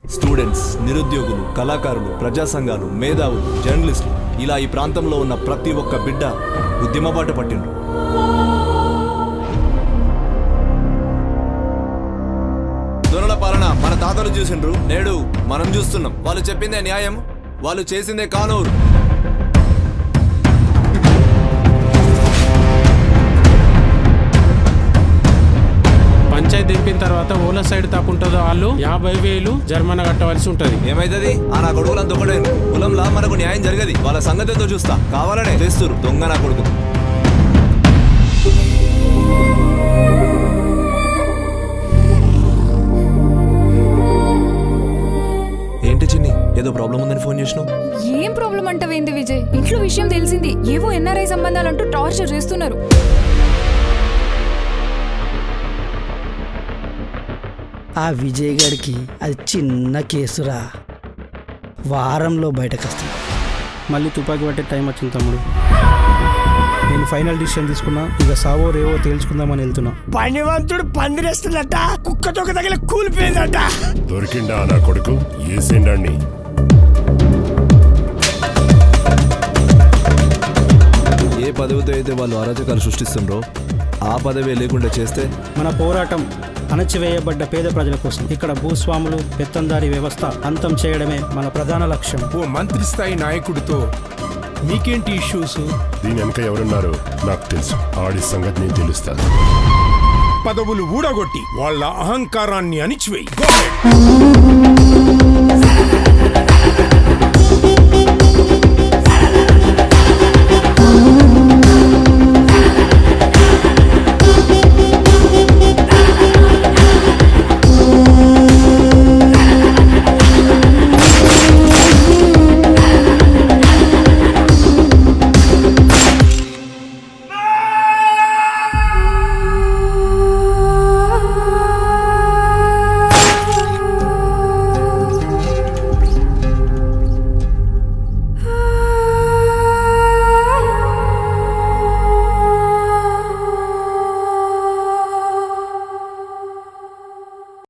Students, నిరుద్యోగులు, కళాకారులు, ప్రజా సంఘాలు, మేధావులు, జర్నలిస్టులు ఇలా ఈ ప్రాంతంలో ఉన్న ప్రతి ఒక్క బిడ్డ ఉద్యమబాట పట్టిండ్రు. దొరల పాలన మన తాతలు చూసిండ్రు, నేడు మనం చూస్తున్నాం. వాళ్ళు చెప్పిందే న్యాయం, వాళ్ళు చేసిందే కానూరు. పంచాయతీ దింపిన తర్వాత ఓలా సైడ్ తప్పుంటుందో వాళ్ళు 50,000 జరిమానా కట్టవలసి ఉంటది. ఏమైతుంది? ఆ నా కొడుకులను దొంగడేను కులంలా మనకు న్యాయం జరగది. వాళ్ళ సంగతితో చూస్తా, కావాలనే చేస్తురు దొంగ నా కొడుకు. ఏంటి చిన్ని, ఏదో ప్రాబ్లం ఉందని ఫోన్ చేసినావు? ఏం ప్రాబ్లం అంటవేంది విజయ్? ఇంట్లో విషయం తెలిసింది, ఏవో ఎన్ఆర్ఐ సంబంధాలంటూ టార్చర్ చేస్తున్నారు. ఆ విజయ్ గడికి అది చిన్న కేసురా, వారంలో బయటకు వస్తుంది. మళ్ళీ తుపాకీ పట్టే టైం వచ్చింది తమ్ముడు. నేను ఫైనల్ డిసిషన్ తీసుకున్నా, ఇక సావో రేవో తేల్చుకుందామని వెళ్తున్నా. పనివంతుడు పందిరేస్తున్నట్ట, కుక్కతో తగిలి కూలిపోయిందట. దొరికిండా నా కొడుకు? ఏసేండండి. ఏ పదవితో అయితే వాళ్ళు అరాచకాలు సృష్టిస్తుండ్రో ఆ పదవి లేకుండా చేస్తే మన పోరాటం అణచివేయబడ్డ పేద ప్రజల కోసం. ఇక్కడ భూస్వాములు, పెత్తందారీ వ్యవస్థ అంతం చేయడమే మన ప్రధాన లక్ష్యం. ఓ మంత్రి స్థాయి నాయకుడితో మీకేంటి ఇష్యూస్? దీని వెనక ఎవరున్నారో నాకు తెలుసు. ఆడి సంగతి నేను తెలుస్తాను. పదవులు ఊడగొట్టి వాళ్ళ అహంకారాన్ని అణిచివేయి.